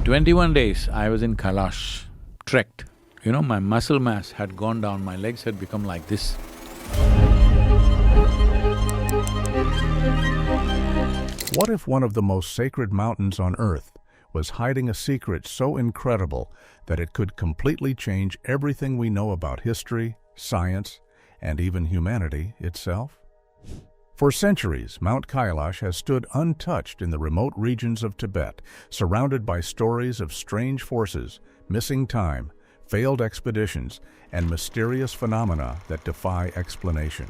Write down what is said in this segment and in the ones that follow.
21 days I was in Kailash, trekked. My muscle mass had gone down, my legs had become like this. What if one of the most sacred mountains on Earth was hiding a secret so incredible that it could completely change everything we know about history, science, and even humanity itself? For centuries, Mount Kailash has stood untouched in the remote regions of Tibet, surrounded by stories of strange forces, missing time, failed expeditions, and mysterious phenomena that defy explanation.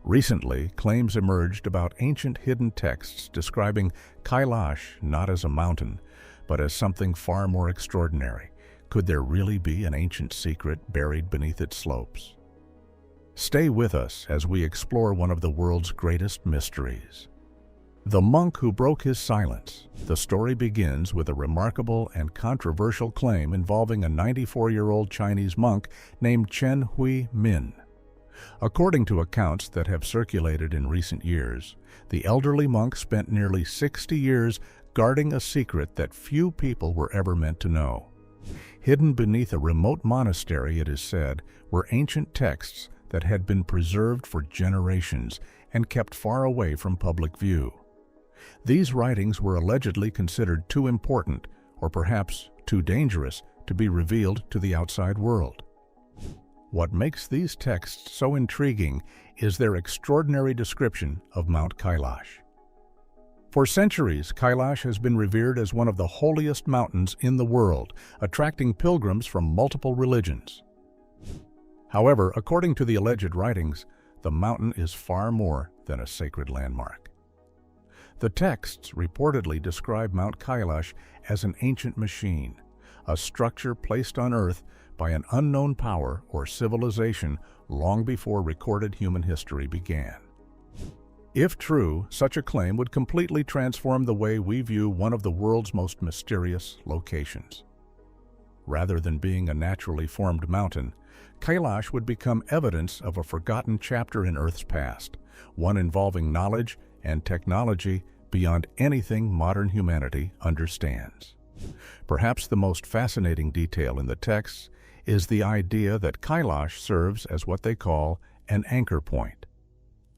Recently, claims emerged about ancient hidden texts describing Kailash not as a mountain, but as something far more extraordinary. Could there really be an ancient secret buried beneath its slopes? Stay with us as we explore one of the world's greatest mysteries. The monk who broke his silence. The story begins with a remarkable and controversial claim involving a 94-year-old Chinese monk named Chen Hui Min. According to accounts that have circulated in recent years, the elderly monk spent nearly 60 years guarding a secret that few people were ever meant to know. Hidden beneath a remote monastery, it is said, were ancient texts that had been preserved for generations and kept far away from public view. These writings were allegedly considered too important, or perhaps too dangerous, to be revealed to the outside world. What makes these texts so intriguing is their extraordinary description of Mount Kailash. For centuries, Kailash has been revered as one of the holiest mountains in the world, attracting pilgrims from multiple religions. However, according to the alleged writings, the mountain is far more than a sacred landmark. The texts reportedly describe Mount Kailash as an ancient machine, a structure placed on Earth by an unknown power or civilization long before recorded human history began. If true, such a claim would completely transform the way we view one of the world's most mysterious locations. Rather than being a naturally formed mountain, Kailash would become evidence of a forgotten chapter in Earth's past, one involving knowledge and technology beyond anything modern humanity understands. Perhaps the most fascinating detail in the texts is the idea that Kailash serves as what they call an anchor point.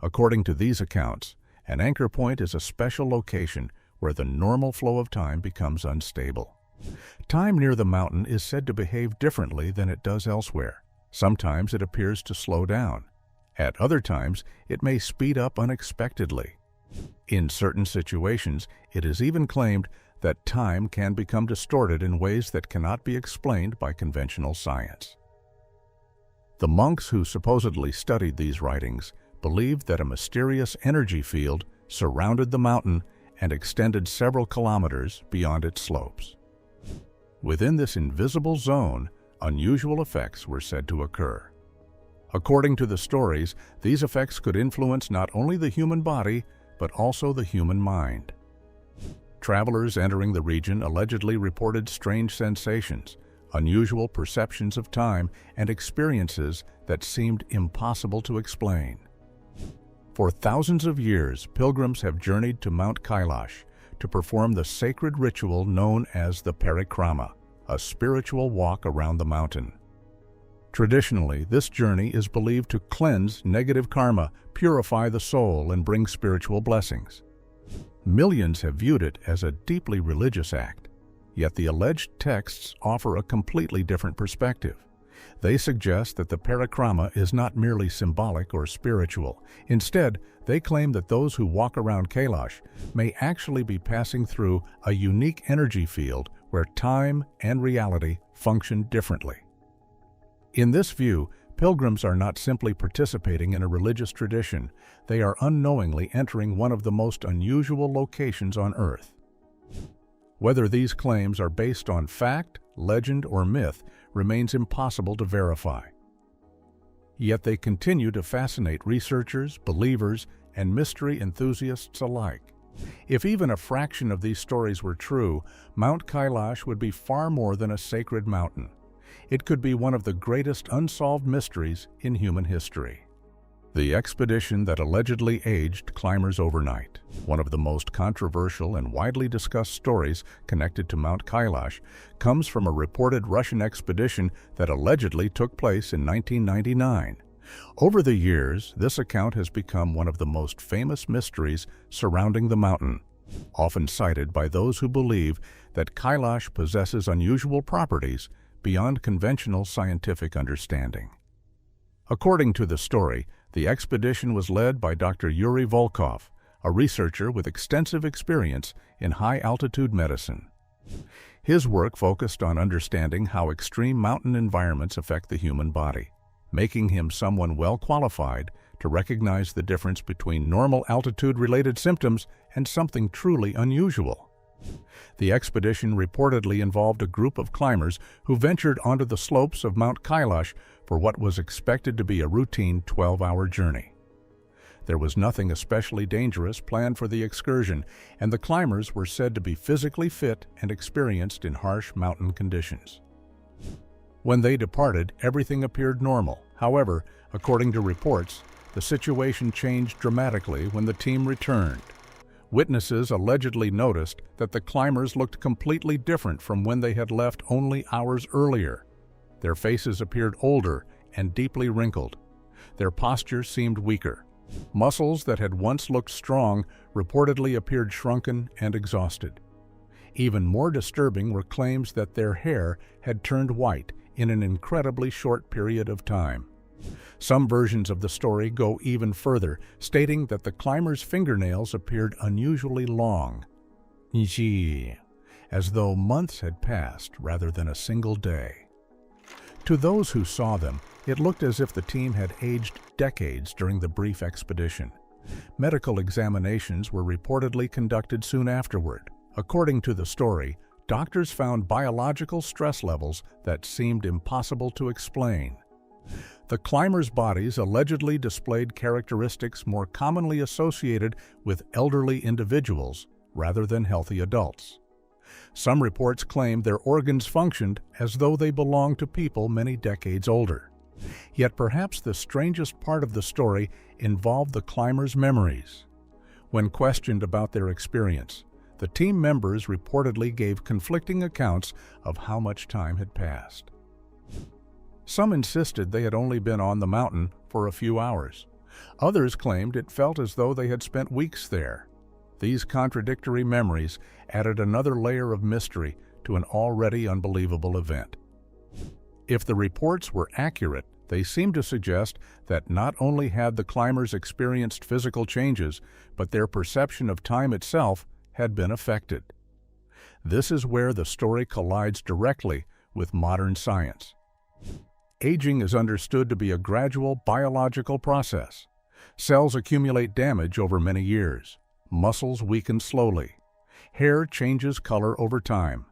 According to these accounts, an anchor point is a special location where the normal flow of time becomes unstable. Time near the mountain is said to behave differently than it does elsewhere. Sometimes it appears to slow down. At other times, it may speed up unexpectedly. In certain situations, it is even claimed that time can become distorted in ways that cannot be explained by conventional science. The monks who supposedly studied these writings believed that a mysterious energy field surrounded the mountain and extended several kilometers beyond its slopes. Within this invisible zone, unusual effects were said to occur. According to the stories, these effects could influence not only the human body, but also the human mind. Travelers entering the region allegedly reported strange sensations, unusual perceptions of time, and experiences that seemed impossible to explain. For thousands of years, pilgrims have journeyed to Mount Kailash to perform the sacred ritual known as the parikrama, a spiritual walk around the mountain. Traditionally, this journey is believed to cleanse negative karma, purify the soul, and bring spiritual blessings. Millions have viewed it as a deeply religious act, yet the alleged texts offer a completely different perspective. They suggest that the parikrama is not merely symbolic or spiritual. Instead, they claim that those who walk around Kailash may actually be passing through a unique energy field where time and reality function differently. In this view, pilgrims are not simply participating in a religious tradition, they are unknowingly entering one of the most unusual locations on Earth. Whether these claims are based on fact, legend, or myth remains impossible to verify. Yet they continue to fascinate researchers, believers, and mystery enthusiasts alike. If even a fraction of these stories were true, Mount Kailash would be far more than a sacred mountain. It could be one of the greatest unsolved mysteries in human history. The expedition that allegedly aged climbers overnight. One of the most controversial and widely discussed stories connected to Mount Kailash comes from a reported Russian expedition that allegedly took place in 1999. Over the years, this account has become one of the most famous mysteries surrounding the mountain, often cited by those who believe that Kailash possesses unusual properties beyond conventional scientific understanding. According to the story, the expedition was led by Dr. Yuri Volkov, a researcher with extensive experience in high-altitude medicine. His work focused on understanding how extreme mountain environments affect the human body, making him someone well qualified to recognize the difference between normal altitude-related symptoms and something truly unusual. The expedition reportedly involved a group of climbers who ventured onto the slopes of Mount Kailash for what was expected to be a routine 12-hour journey. There was nothing especially dangerous planned for the excursion, and the climbers were said to be physically fit and experienced in harsh mountain conditions. When they departed, everything appeared normal. However, according to reports, the situation changed dramatically when the team returned. Witnesses allegedly noticed that the climbers looked completely different from when they had left only hours earlier. Their faces appeared older and deeply wrinkled. Their posture seemed weaker. Muscles that had once looked strong reportedly appeared shrunken and exhausted. Even more disturbing were claims that their hair had turned white in an incredibly short period of time. Some versions of the story go even further, stating that the climbers' fingernails appeared unusually long, as though months had passed rather than a single day. To those who saw them, it looked as if the team had aged decades during the brief expedition. Medical examinations were reportedly conducted soon afterward. According to the story, doctors found biological stress levels that seemed impossible to explain. The climbers' bodies allegedly displayed characteristics more commonly associated with elderly individuals rather than healthy adults. Some reports claimed their organs functioned as though they belonged to people many decades older. Yet perhaps the strangest part of the story involved the climbers' memories. When questioned about their experience, the team members reportedly gave conflicting accounts of how much time had passed. Some insisted they had only been on the mountain for a few hours. Others claimed it felt as though they had spent weeks there. These contradictory memories added another layer of mystery to an already unbelievable event. If the reports were accurate, they seemed to suggest that not only had the climbers experienced physical changes, but their perception of time itself had been affected. This is where the story collides directly with modern science. Aging is understood to be a gradual biological process. Cells accumulate damage over many years. Muscles weaken slowly. Hair changes color over time.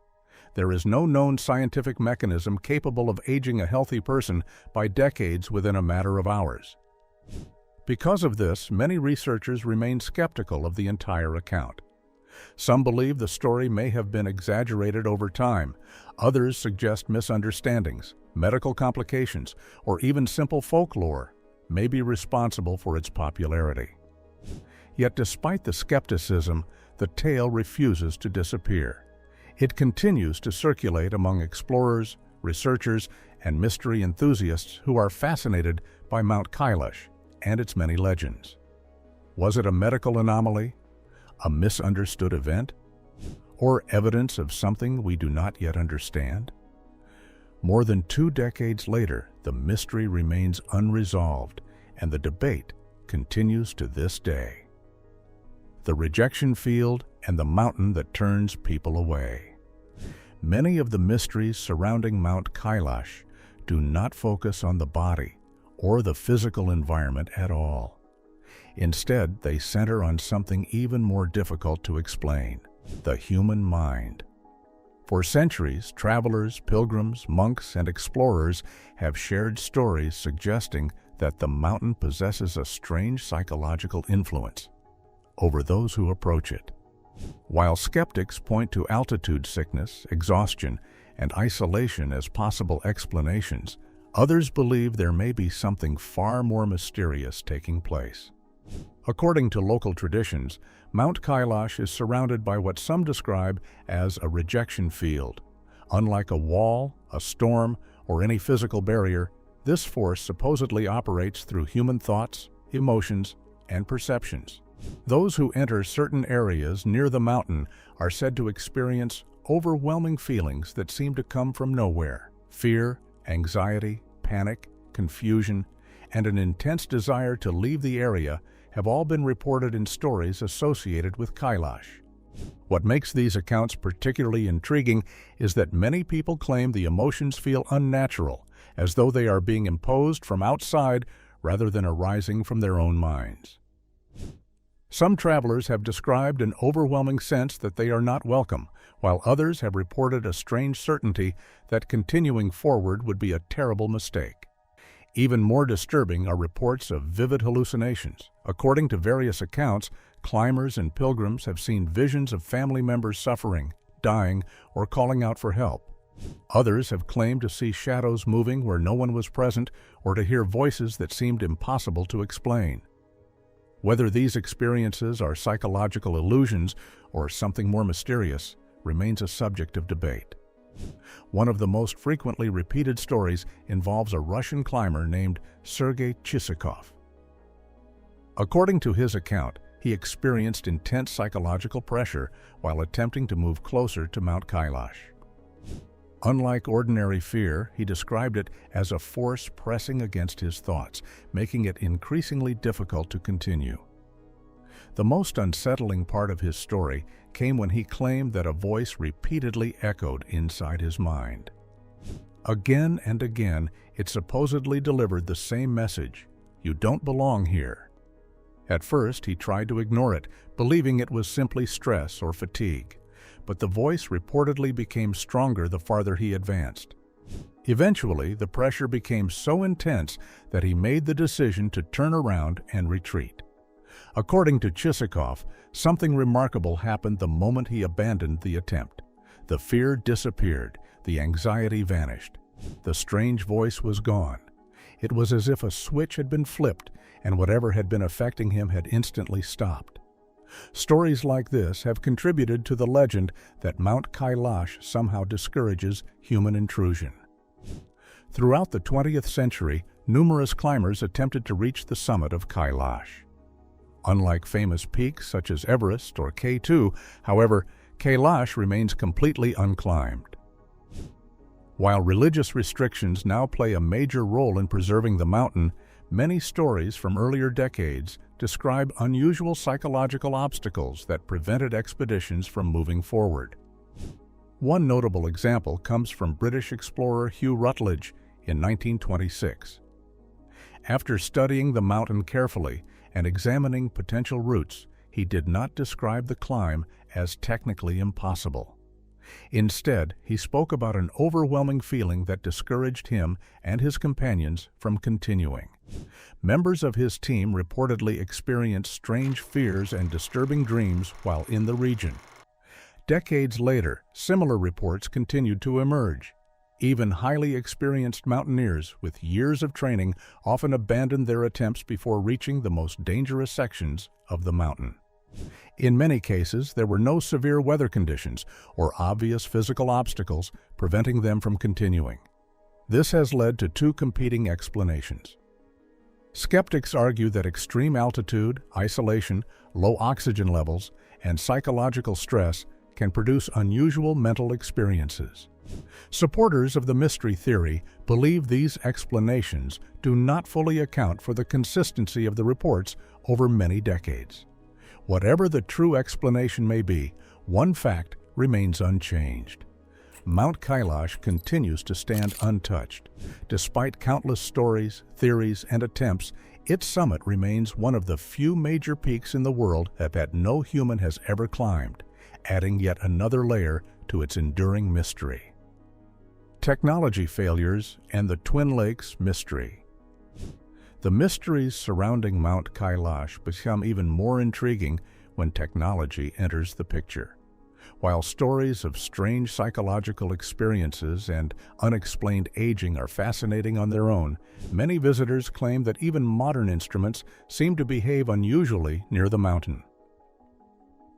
There is no known scientific mechanism capable of aging a healthy person by decades within a matter of hours. Because of this, many researchers remain skeptical of the entire account. Some believe the story may have been exaggerated over time. Others suggest misunderstandings, medical complications, or even simple folklore may be responsible for its popularity. Yet despite the skepticism, the tale refuses to disappear. It continues to circulate among explorers, researchers, and mystery enthusiasts who are fascinated by Mount Kailash and its many legends. Was it a medical anomaly, a misunderstood event, or evidence of something we do not yet understand? More than 2 decades later, the mystery remains unresolved, and the debate continues to this day. The rejection field and the mountain that turns people away. Many of the mysteries surrounding Mount Kailash do not focus on the body or the physical environment at all. Instead, they center on something even more difficult to explain: the human mind. For centuries, travelers, pilgrims, monks, and explorers have shared stories suggesting that the mountain possesses a strange psychological influence over those who approach it. While skeptics point to altitude sickness, exhaustion, and isolation as possible explanations, Others believe there may be something far more mysterious taking place. According to local traditions, Mount Kailash is surrounded by what some describe as a rejection field. Unlike a wall, a storm, or any physical barrier, this force supposedly operates through human thoughts, emotions, and perceptions. Those who enter certain areas near the mountain are said to experience overwhelming feelings that seem to come from nowhere. Fear, anxiety, panic, confusion, and an intense desire to leave the area have all been reported in stories associated with Kailash. What makes these accounts particularly intriguing is that many people claim the emotions feel unnatural, as though they are being imposed from outside rather than arising from their own minds. Some travelers have described an overwhelming sense that they are not welcome, while others have reported a strange certainty that continuing forward would be a terrible mistake. Even more disturbing are reports of vivid hallucinations. According to various accounts, climbers and pilgrims have seen visions of family members suffering, dying, or calling out for help. Others have claimed to see shadows moving where no one was present or to hear voices that seemed impossible to explain. Whether these experiences are psychological illusions or something more mysterious remains a subject of debate. One of the most frequently repeated stories involves a Russian climber named Sergei Chisakov. According to his account, he experienced intense psychological pressure while attempting to move closer to Mount Kailash. Unlike ordinary fear, he described it as a force pressing against his thoughts, making it increasingly difficult to continue. The most unsettling part of his story came when he claimed that a voice repeatedly echoed inside his mind. Again and again, it supposedly delivered the same message: "You don't belong here." At first, he tried to ignore it, believing it was simply stress or fatigue. But the voice reportedly became stronger the farther he advanced. Eventually, the pressure became so intense that he made the decision to turn around and retreat. According to Chisakov, something remarkable happened the moment he abandoned the attempt. The fear disappeared, the anxiety vanished. The strange voice was gone. It was as if a switch had been flipped, and whatever had been affecting him had instantly stopped. Stories like this have contributed to the legend that Mount Kailash somehow discourages human intrusion. Throughout the 20th century, numerous climbers attempted to reach the summit of Kailash. Unlike famous peaks such as Everest or K2, however, Kailash remains completely unclimbed. While religious restrictions now play a major role in preserving the mountain, many stories from earlier decades describe unusual psychological obstacles that prevented expeditions from moving forward. One notable example comes from British explorer Hugh Rutledge in 1926. After studying the mountain carefully and examining potential routes, he did not describe the climb as technically impossible. Instead, he spoke about an overwhelming feeling that discouraged him and his companions from continuing. Members of his team reportedly experienced strange fears and disturbing dreams while in the region. Decades later, similar reports continued to emerge. Even highly experienced mountaineers with years of training often abandoned their attempts before reaching the most dangerous sections of the mountain. In many cases, there were no severe weather conditions or obvious physical obstacles preventing them from continuing. This has led to two competing explanations. Skeptics argue that extreme altitude, isolation, low oxygen levels, and psychological stress can produce unusual mental experiences. Supporters of the mystery theory believe these explanations do not fully account for the consistency of the reports over many decades. Whatever the true explanation may be, one fact remains unchanged. Mount Kailash continues to stand untouched. Despite countless stories, theories, and attempts, its summit remains one of the few major peaks in the world that no human has ever climbed, adding yet another layer to its enduring mystery. Technology failures and the Twin Lakes mystery. The mysteries surrounding Mount Kailash become even more intriguing when technology enters the picture. While stories of strange psychological experiences and unexplained aging are fascinating on their own, many visitors claim that even modern instruments seem to behave unusually near the mountain.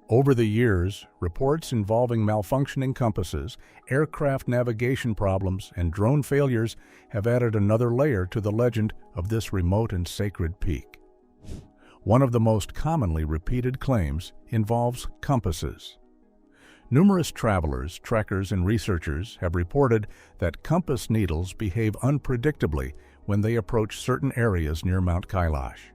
Over the years, reports involving malfunctioning compasses, aircraft navigation problems, and drone failures have added another layer to the legend of this remote and sacred peak. One of the most commonly repeated claims involves compasses. Numerous travelers, trekkers, and researchers have reported that compass needles behave unpredictably when they approach certain areas near Mount Kailash.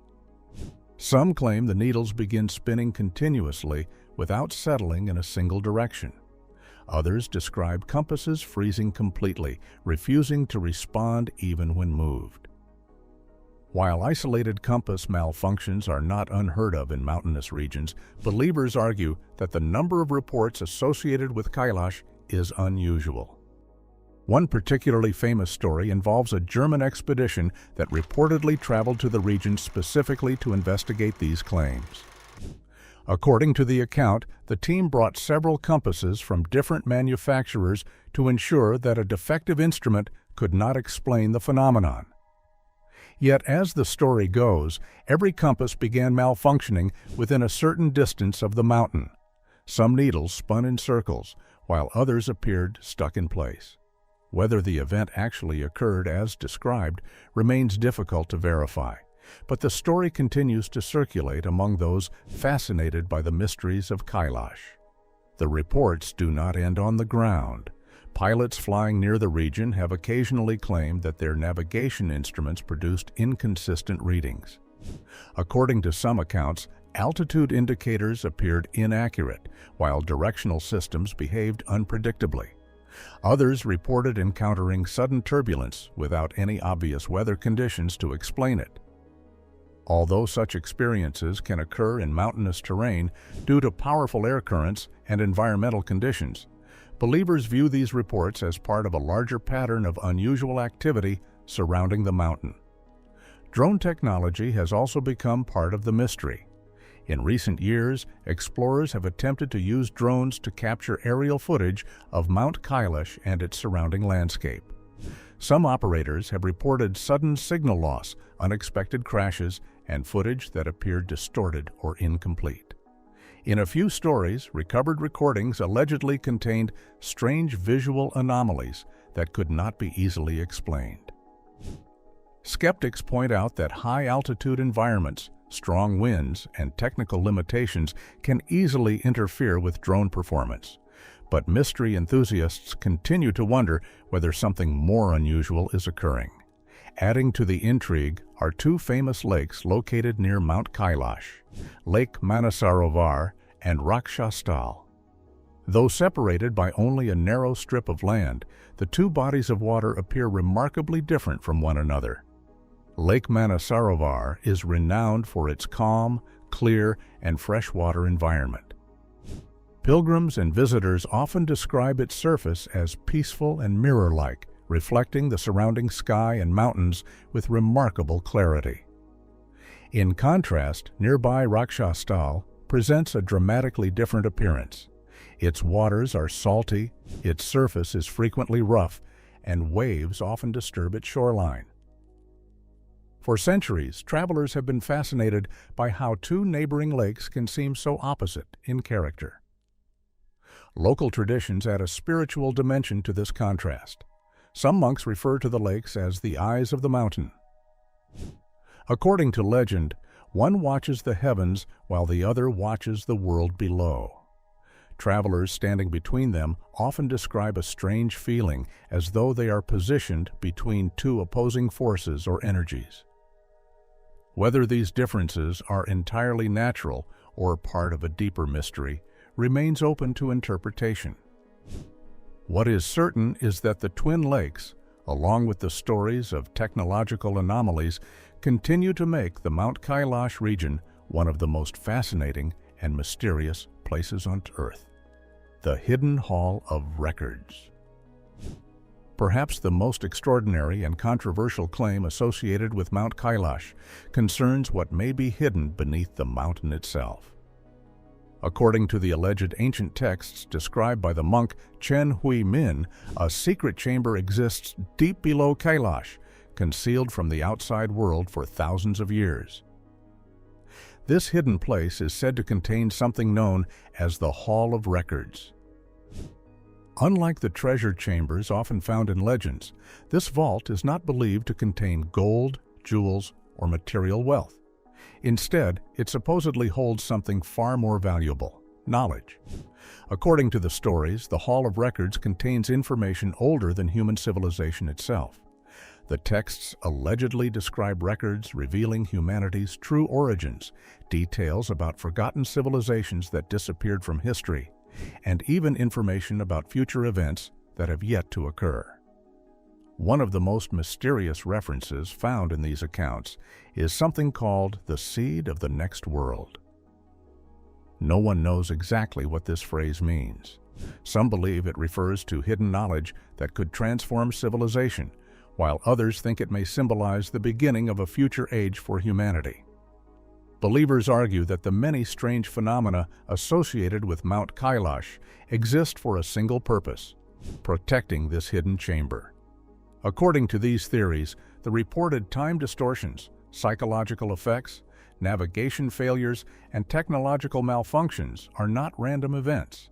Some claim the needles begin spinning continuously without settling in a single direction. Others describe compasses freezing completely, refusing to respond even when moved. While isolated compass malfunctions are not unheard of in mountainous regions, believers argue that the number of reports associated with Kailash is unusual. One particularly famous story involves a German expedition that reportedly traveled to the region specifically to investigate these claims. According to the account, the team brought several compasses from different manufacturers to ensure that a defective instrument could not explain the phenomenon. Yet, as the story goes, every compass began malfunctioning within a certain distance of the mountain. Some needles spun in circles, while others appeared stuck in place. Whether the event actually occurred as described remains difficult to verify, but the story continues to circulate among those fascinated by the mysteries of Kailash. The reports do not end on the ground. Pilots flying near the region have occasionally claimed that their navigation instruments produced inconsistent readings. According to some accounts, altitude indicators appeared inaccurate, while directional systems behaved unpredictably. Others reported encountering sudden turbulence without any obvious weather conditions to explain it. Although such experiences can occur in mountainous terrain due to powerful air currents and environmental conditions, believers view these reports as part of a larger pattern of unusual activity surrounding the mountain. Drone technology has also become part of the mystery. In recent years, explorers have attempted to use drones to capture aerial footage of Mount Kailash and its surrounding landscape. Some operators have reported sudden signal loss, unexpected crashes, and footage that appeared distorted or incomplete. In a few stories, recovered recordings allegedly contained strange visual anomalies that could not be easily explained. Skeptics point out that high-altitude environments, strong winds, and technical limitations can easily interfere with drone performance. But mystery enthusiasts continue to wonder whether something more unusual is occurring. Adding to the intrigue are two famous lakes located near Mount Kailash, Lake Manasarovar and Rakshastal. Though separated by only a narrow strip of land, the two bodies of water appear remarkably different from one another. Lake Manasarovar is renowned for its calm, clear, and freshwater environment. Pilgrims and visitors often describe its surface as peaceful and mirror-like, reflecting the surrounding sky and mountains with remarkable clarity. In contrast, nearby Rakshastal presents a dramatically different appearance. Its waters are salty, its surface is frequently rough, and waves often disturb its shoreline. For centuries, travelers have been fascinated by how two neighboring lakes can seem so opposite in character. Local traditions add a spiritual dimension to this contrast. Some monks refer to the lakes as the eyes of the mountain. According to legend, one watches the heavens while the other watches the world below. Travelers standing between them often describe a strange feeling, as though they are positioned between two opposing forces or energies. Whether these differences are entirely natural or part of a deeper mystery remains open to interpretation. What is certain is that the Twin Lakes, along with the stories of technological anomalies, continue to make the Mount Kailash region one of the most fascinating and mysterious places on Earth. The Hidden Hall of Records. Perhaps the most extraordinary and controversial claim associated with Mount Kailash concerns what may be hidden beneath the mountain itself. According to the alleged ancient texts described by the monk Chen Hui Min, a secret chamber exists deep below Kailash, concealed from the outside world for thousands of years. This hidden place is said to contain something known as the Hall of Records. Unlike the treasure chambers often found in legends, this vault is not believed to contain gold, jewels, or material wealth. Instead, it supposedly holds something far more valuable: knowledge. According to the stories, the Hall of Records contains information older than human civilization itself. The texts allegedly describe records revealing humanity's true origins, details about forgotten civilizations that disappeared from history, and even information about future events that have yet to occur. One of the most mysterious references found in these accounts is something called the seed of the next world. No one knows exactly what this phrase means. Some believe it refers to hidden knowledge that could transform civilization, while others think it may symbolize the beginning of a future age for humanity. Believers argue that the many strange phenomena associated with Mount Kailash exist for a single purpose: protecting this hidden chamber. According to these theories, the reported time distortions, psychological effects, navigation failures, and technological malfunctions are not random events.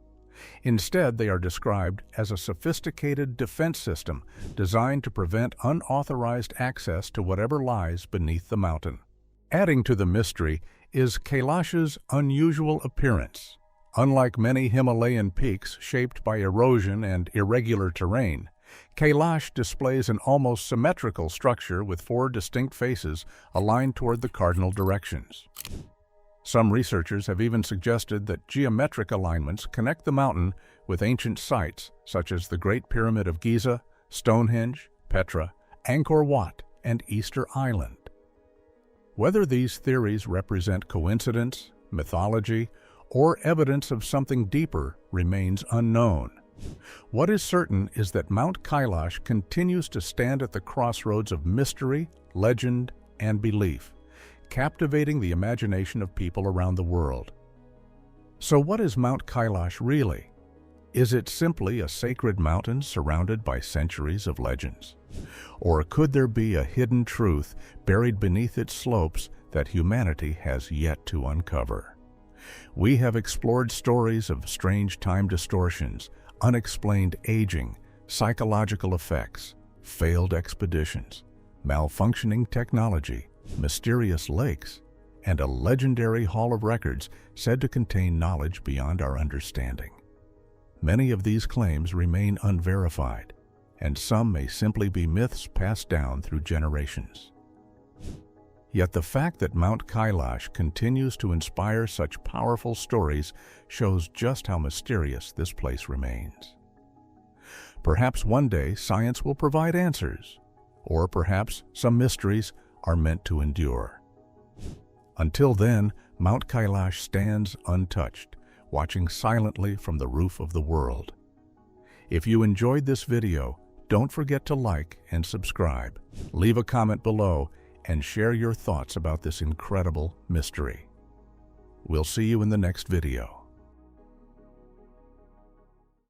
Instead, they are described as a sophisticated defense system designed to prevent unauthorized access to whatever lies beneath the mountain. Adding to the mystery is Kailash's unusual appearance. Unlike many Himalayan peaks shaped by erosion and irregular terrain, Kailash displays an almost symmetrical structure with 4 distinct faces aligned toward the cardinal directions. Some researchers have even suggested that geometric alignments connect the mountain with ancient sites such as the Great Pyramid of Giza, Stonehenge, Petra, Angkor Wat, and Easter Island. Whether these theories represent coincidence, mythology, or evidence of something deeper remains unknown. What is certain is that Mount Kailash continues to stand at the crossroads of mystery, legend, and belief, captivating the imagination of people around the world. So what is Mount Kailash really? Is it simply a sacred mountain surrounded by centuries of legends? Or could there be a hidden truth buried beneath its slopes that humanity has yet to uncover? We have explored stories of strange time distortions, unexplained aging, psychological effects, failed expeditions, malfunctioning technology, mysterious lakes, and a legendary Hall of Records said to contain knowledge beyond our understanding. Many of these claims remain unverified, and some may simply be myths passed down through generations. Yet the fact that Mount Kailash continues to inspire such powerful stories shows just how mysterious this place remains. Perhaps one day science will provide answers, or perhaps some mysteries are meant to endure. Until then, Mount Kailash stands untouched, watching silently from the roof of the world. If you enjoyed this video, don't forget to like and subscribe, leave a comment below, and share your thoughts about this incredible mystery. We'll see you in the next video.